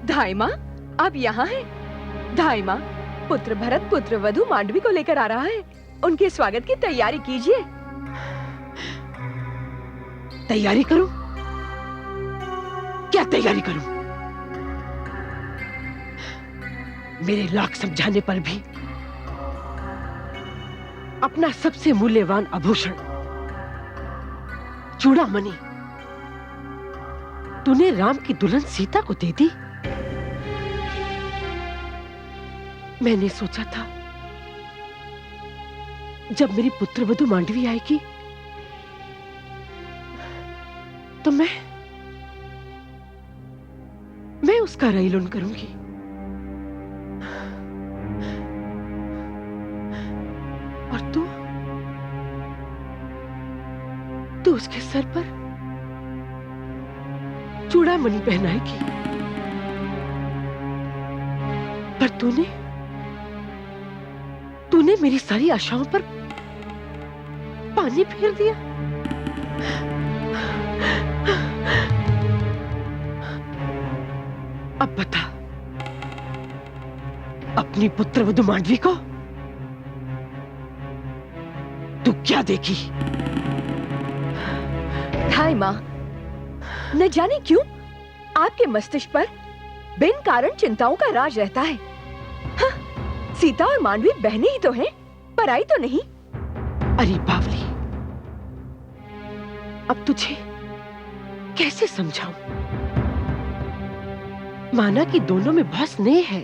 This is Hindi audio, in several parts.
धाई माँ, आप यहाँ हैं? धाई माँ, पुत्र भरत पुत्र वधू मांडवी को लेकर आ रहा है। उनके स्वागत की तैयारी कीजिए। तैयारी करूं? क्या तैयारी करूं? मेरे लाख समझाने पर भी अपना सबसे मूल्यवान आभूषण चूड़ामणि तूने राम की दुल्हन सीता को दे दी। मैंने सोचा था जब मेरी पुत्रवधू मांडवी आएगी तो मैं उसका रईलुन करूंगी। और तू उसके सर पर चूड़ामणि पहनाएगी। पर तूने मेरी सारी आशाओं पर पानी फेर दिया। अब बता, अपनी पुत्रवधू मांडवी को तू क्या देगी? धाई माँ, न जाने क्यों आपके मस्तिष्क पर बिन कारण चिंताओं का राज रहता है। हाँ, सीता और मांडवी बहनें ही तो हैं, पराई तो नहीं। अरे बावली, अब तुझे कैसे समझाऊं? माना कि दोनों में बहुत स्नेह है,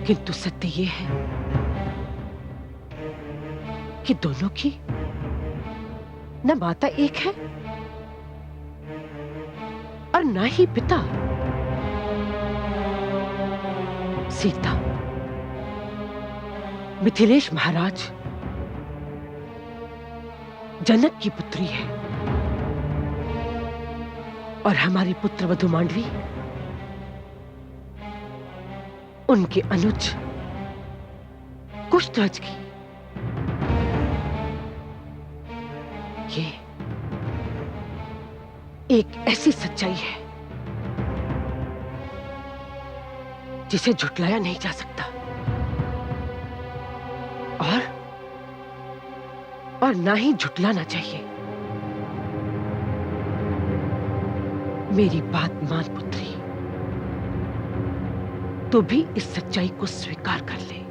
किंतु सत्य ये है कि दोनों की न माता एक है और ना ही पिता। सीता मिथिलेश महाराज जनक की पुत्री है और हमारी पुत्रवधू मांडवी उनके अनुज कुशध्वज की। ये एक ऐसी सच्चाई है जिसे झुटलाया नहीं जा सकता और ना ही झुटलाना चाहिए। मेरी बात मान पुत्री, तो भी इस सच्चाई को स्वीकार कर ले।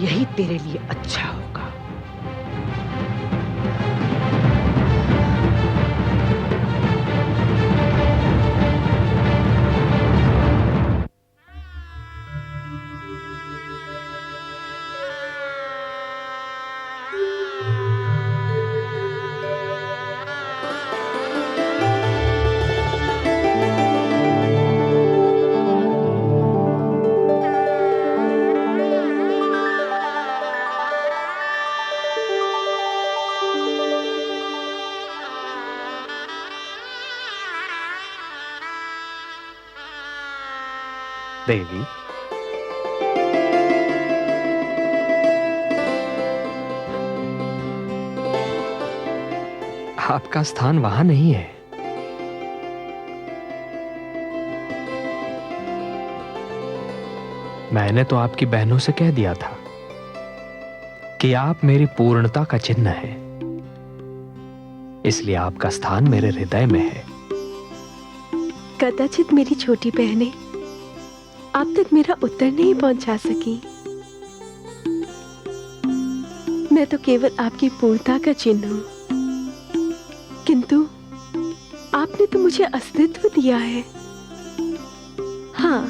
यही तेरे लिए अच्छा होगा। देवी, आपका स्थान वहां नहीं है। मैंने तो आपकी बहनों से कह दिया था कि आप मेरी पूर्णता का चिन्ह है, इसलिए आपका स्थान मेरे हृदय में है। कदाचित मेरी छोटी बहनें आप तक मेरा उत्तर नहीं पहुंचा सकी। मैं तो केवल आपकी पूर्णता का चिन्ह हूं, किंतु आपने तो मुझे अस्तित्व दिया है। हाँ,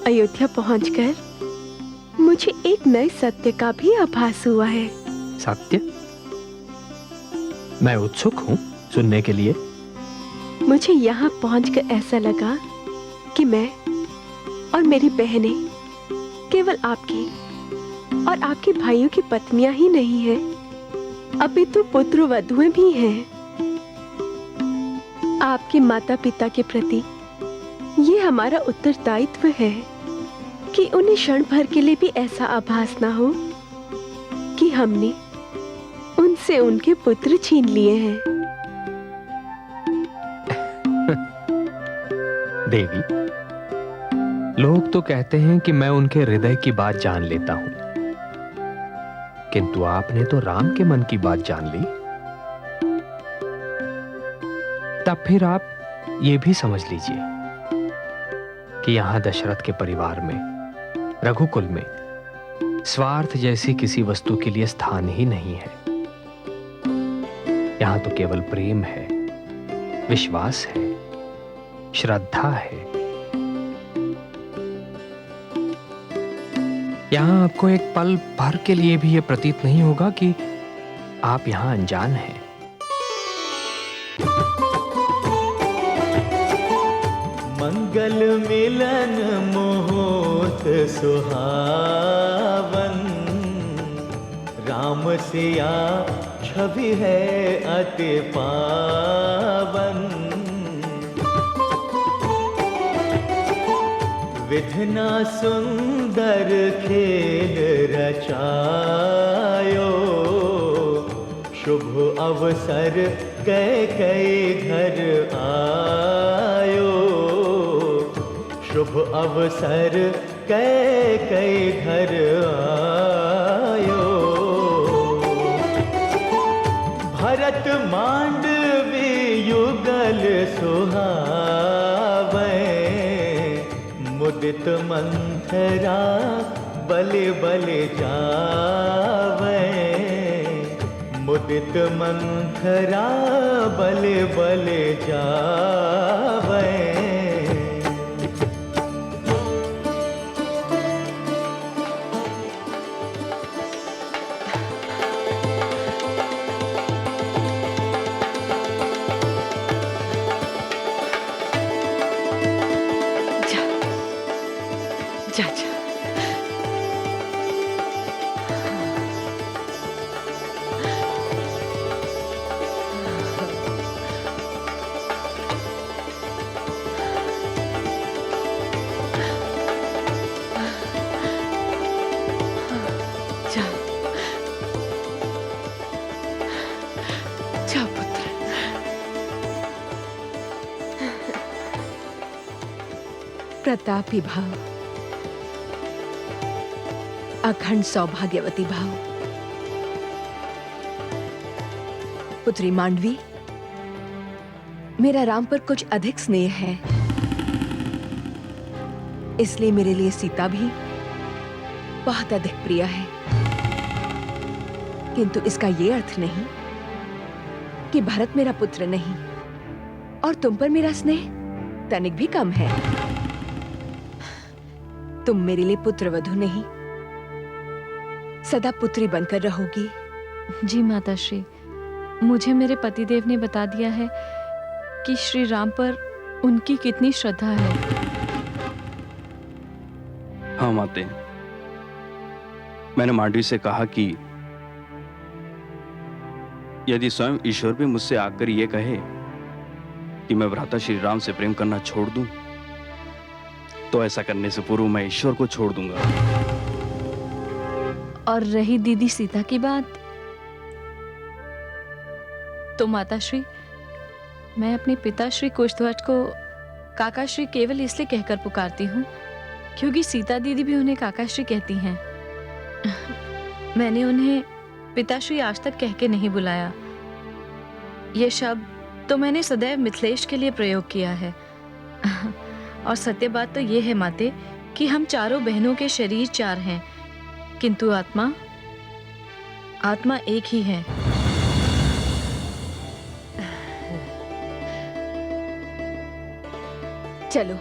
अयोध्या पहुंचकर मुझे एक नए सत्य का भी आभास हुआ है। सत्य? मैं उत्सुक हूं सुनने के लिए। मुझे यहाँ पहुंचकर ऐसा लगा कि मैं और मेरी बहनें केवल आपकी और आपके भाइयों की पत्नियां ही नहीं हैं, अपितु पुत्र वधुएं भी हैं। आपके माता पिता के प्रति ये हमारा उत्तरदायित्व है कि उन्हें क्षण भर के लिए भी ऐसा आभास ना हो कि हमने उनसे उनके पुत्र छीन लिए हैं। देवी, लोग तो कहते हैं कि मैं उनके हृदय की बात जान लेता हूं, किंतु आपने तो राम के मन की बात जान ली। तब फिर आप ये भी समझ लीजिए कि यहां दशरथ के परिवार में, रघुकुल में स्वार्थ जैसी किसी वस्तु के लिए स्थान ही नहीं है। यहां तो केवल प्रेम है, विश्वास है, श्रद्धा है। यहां आपको एक पल भर के लिए भी यह प्रतीत नहीं होगा कि आप यहां अनजान हैं। मंगल मिलन मुहूर्त सुहावन, राम सिया छवि है अति पावन। विधना सुंदर खेल रचायो, शुभ अवसर कैकेयी घर आयो। शुभ अवसर कैकेयी घर आयो। भरत मांडवी युगल सुहावे, मुदित मंथरा बले बले जावे। मुदित मंथरा बले बले जावे। जा जा। जा जा पुत्र। प्रतापी भाव, अखंड सौभाग्यवती भाव। पुत्री मांडवी, मेरा राम पर कुछ अधिक स्नेह है, इसलिए मेरे लिए सीता भी बहुत अधिक प्रिय है। किंतु इसका यह अर्थ नहीं कि भरत मेरा पुत्र नहीं और तुम पर मेरा स्नेह तनिक भी कम है। तुम मेरे लिए पुत्रवधू नहीं, सदा पुत्री बनकर रहोगी। जी माताश्री, मुझे मेरे पतिदेव ने बता दिया है कि श्री राम पर उनकी कितनी श्रद्धा है। हाँ माते, मैंने मांडवी से कहा कि यदि स्वयं ईश्वर भी मुझसे आकर ये कहे कि मैं भ्राता श्री राम से प्रेम करना छोड़ दूं, तो ऐसा करने से पूर्व मैं ईश्वर को छोड़ दूंगा। और रही दीदी सीता की बात, तो माताश्री, मैं अपने पिता श्री कुशध्वज को काकाश्री केवल इसलिए कहकर पुकारती हूँ क्योंकि सीता दीदी भी उन्हें काकाश्री कहती हैं। मैंने उन्हें पिताश्री आज तक कह के नहीं बुलाया। ये शब्द तो मैंने सदैव मिथिलेश के लिए प्रयोग किया है। और सत्य बात तो ये है माते कि हम चारों बहनों के शरीर चार हैं, किंतु आत्मा एक ही है। चलो,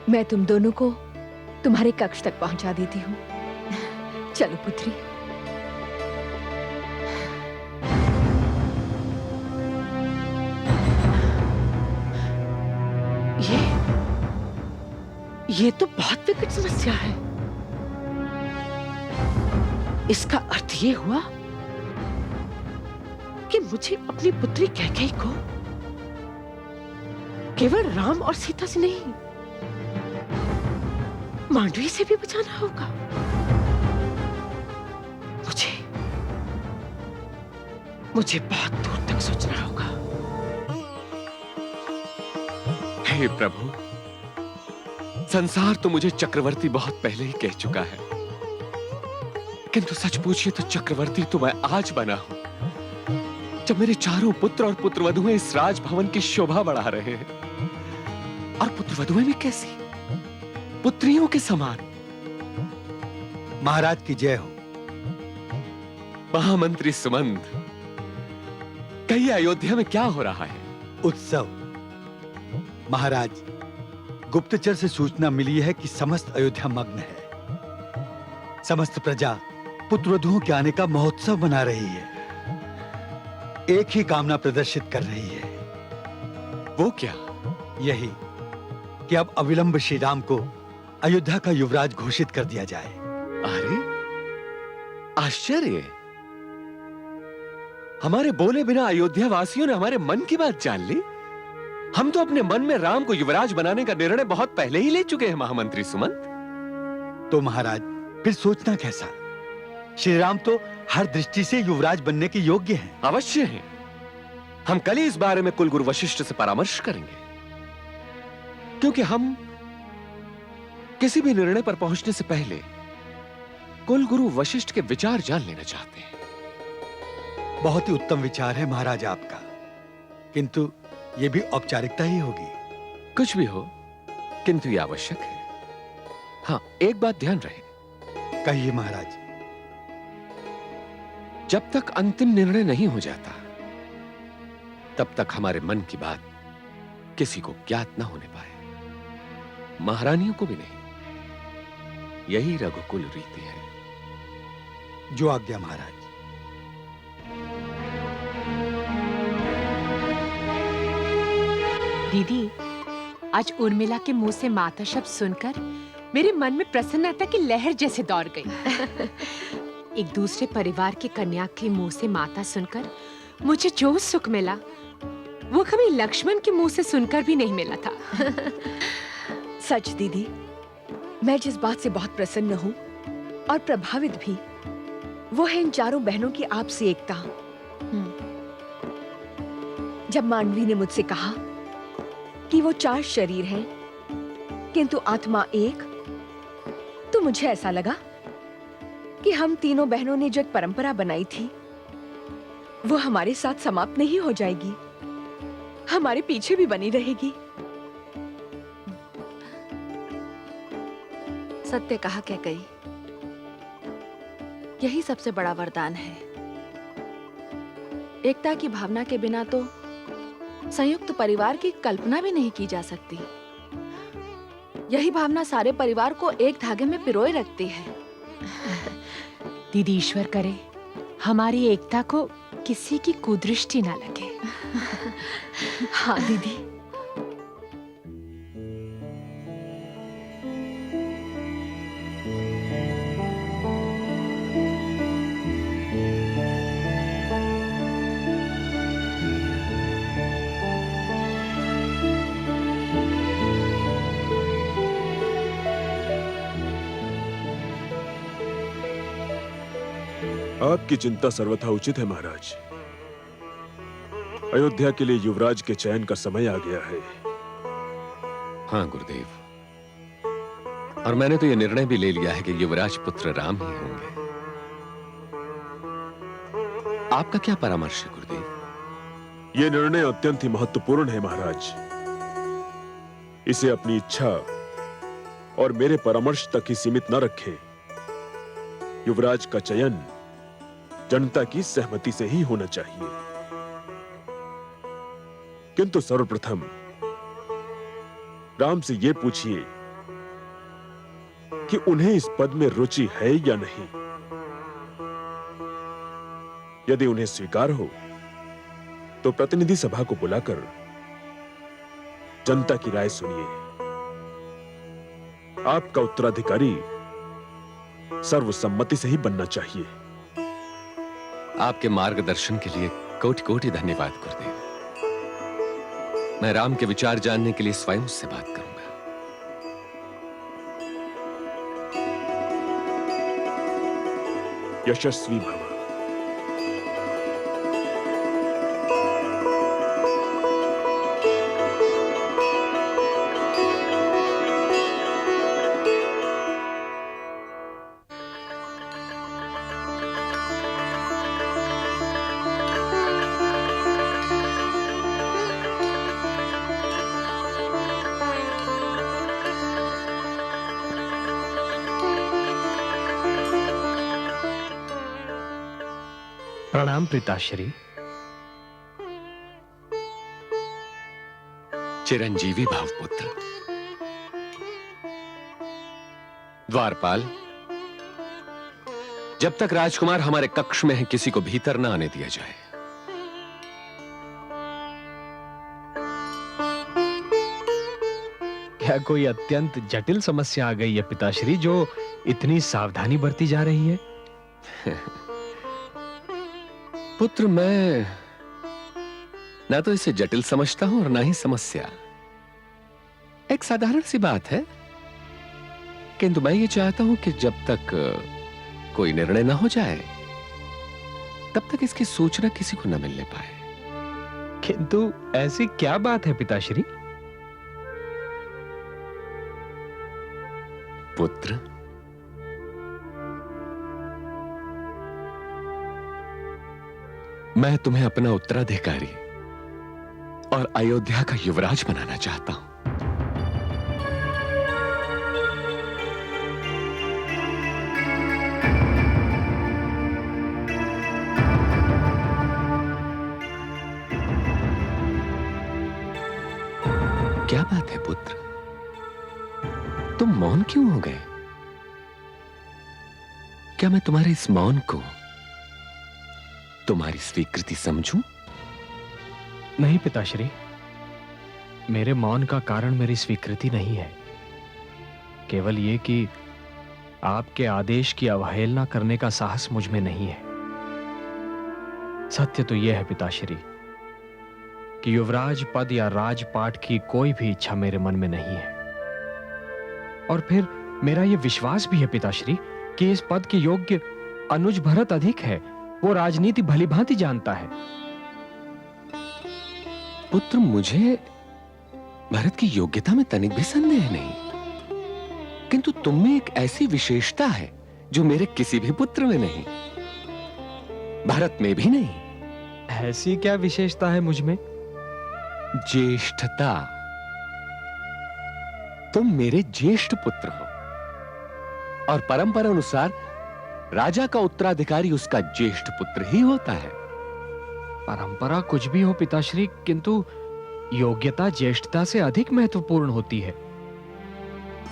मैं तुम दोनों को तुम्हारे कक्ष तक पहुंचा देती हूँ। चलो पुत्री। ये तो बहुत विकट समस्या है। इसका अर्थ ये हुआ कि मुझे अपनी पुत्री कैकेयी को केवल राम और सीता से नहीं, मांडवी से भी बचाना होगा। मुझे बहुत दूर तक सोचना होगा। हे प्रभु, संसार तो मुझे चक्रवर्ती बहुत पहले ही कह चुका है, किंतु सच पूछिए तो चक्रवर्ती तो मैं आज बना हूं, जब मेरे चारों पुत्र और पुत्रवधुएं इस राजभवन की शोभा बढ़ा रहे हैं। और पुत्रवधुएं भी कैसी, पुत्रियों के समान। महाराज की जय हो। महामंत्री सुमंत, कहिए अयोध्या में क्या हो रहा है? उत्सव। महाराज, गुप्तचर से सूचना मिली है कि समस्त अयोध्या मग्न है। समस्त प्रजा पुत्रवधुओं के आने का महोत्सव मना रही है। एक ही कामना प्रदर्शित कर रही है। वो क्या? यही कि अब अविलंब श्री राम को अयोध्या का युवराज घोषित कर दिया जाए। अरे आश्चर्य, हमारे बोले बिना अयोध्या वासियों ने हमारे मन की बात जान ली। हम तो अपने मन में राम को युवराज बनाने का निर्णय बहुत पहले ही ले चुके हैं महामंत्री सुमंत। तो महाराज फिर सोचना कैसा? श्री राम तो हर दृष्टि से युवराज बनने के योग्य हैं। अवश्य हैं। हम कल ही इस बारे में कुलगुरु वशिष्ठ से परामर्श करेंगे, क्योंकि हम किसी भी निर्णय पर पहुंचने से पहले कुलगुरु वशिष्ठ के विचार जान लेना चाहते हैं। बहुत ही उत्तम विचार है महाराज आपका, किंतु यह भी औपचारिकता ही होगी। कुछ भी हो, किंतु यह आवश्यक है। हाँ, एक बात ध्यान रहे। कहिए महाराज। जब तक अंतिम निर्णय नहीं हो जाता, तब तक हमारे मन की बात किसी को ज्ञात ना होने पाए, महारानियों को भी नहीं। यही रघुकुल रीति है। जो आज्ञा महाराज। दीदी, आज उर्मिला के मुंह से माता शब्द सुनकर मेरे मन में प्रसन्नता की लहर जैसे दौड़ गई। एक दूसरे परिवार की कन्या के मुंह से माता सुनकर मुझे जो सुख मिला, वो कभी लक्ष्मण के मुंह से सुनकर भी नहीं मिला था। सच दीदी, मैं जिस बात से बहुत प्रसन्न हूँ और प्रभावित भी, वो है इन चारों बहनों की आपसी एकता। जब मांडवी ने मुझसे कहा कि वो 4 शरीर हैं, किंतु आत्मा एक, तो मुझे ऐसा लगा कि हम तीनों बहनों ने जो एक परंपरा बनाई थी, वो हमारे साथ समाप्त नहीं हो जाएगी, हमारे पीछे भी बनी रहेगी। सत्य कहा क्या कही, यही सबसे बड़ा वरदान है। एकता की भावना के बिना तो संयुक्त परिवार की कल्पना भी नहीं की जा सकती। यही भावना सारे परिवार को एक धागे में पिरोए रखती है। दीदी, ईश्वर करे हमारी एकता को किसी की कुदृष्टि ना लगे। हाँ दीदी। आपकी चिंता सर्वथा उचित है महाराज। अयोध्या के लिए युवराज के चयन का समय आ गया है। हाँ गुरुदेव, और मैंने तो यह निर्णय भी ले लिया है कि युवराज पुत्र राम ही होंगे। आपका क्या परामर्श है गुरुदेव? यह निर्णय अत्यंत ही महत्वपूर्ण है महाराज। इसे अपनी इच्छा और मेरे परामर्श तक ही सीमित न रखें। युवराज का चयन जनता की सहमति से ही होना चाहिए। किंतु सर्वप्रथम राम से यह पूछिए कि उन्हें इस पद में रुचि है या नहीं। यदि उन्हें स्वीकार हो तो प्रतिनिधि सभा को बुलाकर जनता की राय सुनिए। आपका उत्तराधिकारी सर्वसम्मति से ही बनना चाहिए। आपके मार्गदर्शन के लिए कोटि कोटि धन्यवाद गुरुदेव। मैं राम के विचार जानने के लिए स्वयं उससे बात करूंगा। यशस्वी भव। प्रणाम पिताश्री। चिरंजीवी भाव पुत्र। द्वारपाल, जब तक राजकुमार हमारे कक्ष में है किसी को भीतर न आने दिया जाए। क्या कोई अत्यंत जटिल समस्या आ गई है पिताश्री, जो इतनी सावधानी बरती जा रही है? पुत्र, मैं ना तो इसे जटिल समझता हूं और ना ही समस्या। एक साधारण सी बात है, किंतु मैं ये चाहता हूं कि जब तक कोई निर्णय ना हो जाए तब तक इसकी सूचना किसी को न मिलने पाए। किंतु ऐसी क्या बात है पिताश्री? पुत्र, मैं तुम्हें अपना उत्तराधिकारी और अयोध्या का युवराज बनाना चाहता हूं। क्या बात है पुत्र, तुम मौन क्यों हो गए? क्या मैं तुम्हारे इस मौन को तुम्हारी स्वीकृति समझूं? नहीं पिताश्री, मेरे मौन का कारण मेरी स्वीकृति नहीं है, केवल ये कि आपके आदेश की अवहेलना करने का साहस मुझ में नहीं है। सत्य तो यह है पिताश्री कि युवराज पद या राजपाट की कोई भी इच्छा मेरे मन में नहीं है। और फिर मेरा यह विश्वास भी है पिताश्री कि इस पद के योग्य अनुज भरत अधिक है। वो राजनीति भलीभांति जानता है। पुत्र, मुझे भरत की योग्यता में तनिक भी संदेह नहीं, किंतु तुम में एक ऐसी विशेषता है जो मेरे किसी भी पुत्र में नहीं, भरत में भी नहीं। ऐसी क्या विशेषता है मुझ में? ज्येष्ठता। तुम मेरे ज्येष्ठ पुत्र हो और परंपरा अनुसार राजा का उत्तराधिकारी उसका ज्येष्ठ पुत्र ही होता है। परंपरा कुछ भी हो पिताश्री, किंतु योग्यता ज्येष्ठता से अधिक महत्वपूर्ण होती है।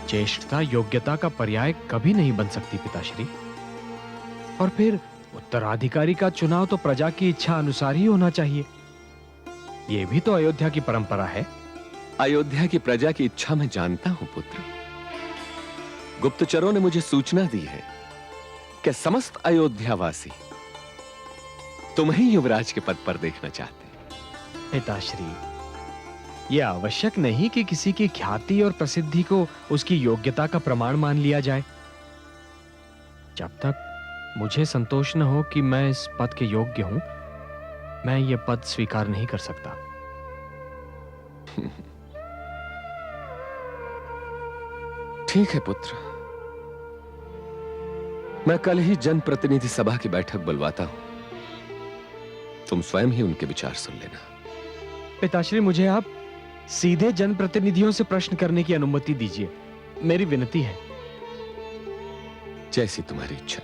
ज्येष्ठता योग्यता का पर्याय कभी नहीं बन सकती पिताश्री। और फिर उत्तराधिकारी का चुनाव तो प्रजा की इच्छा अनुसार ही होना चाहिए। यह भी तो अयोध्या की परंपरा है। अयोध्या की प्रजा की इच्छा मैं जानता हूं पुत्र। गुप्तचरों ने मुझे सूचना दी है कि समस्त अयोध्यावासी तुम्हें युवराज के पद पर देखना चाहते हैं। पिताश्री, यह आवश्यक नहीं कि किसी की ख्याति और प्रसिद्धि को उसकी योग्यता का प्रमाण मान लिया जाए। जब तक मुझे संतोष न हो कि मैं इस पद के योग्य हूं, मैं यह पद स्वीकार नहीं कर सकता। ठीक है पुत्र, मैं कल ही जनप्रतिनिधि सभा की बैठक बुलवाता हूं। तुम स्वयं ही उनके विचार सुन लेना। पिताश्री, मुझे आप सीधे जनप्रतिनिधियों से प्रश्न करने की अनुमति दीजिए, मेरी विनती है। जैसी तुम्हारी इच्छा।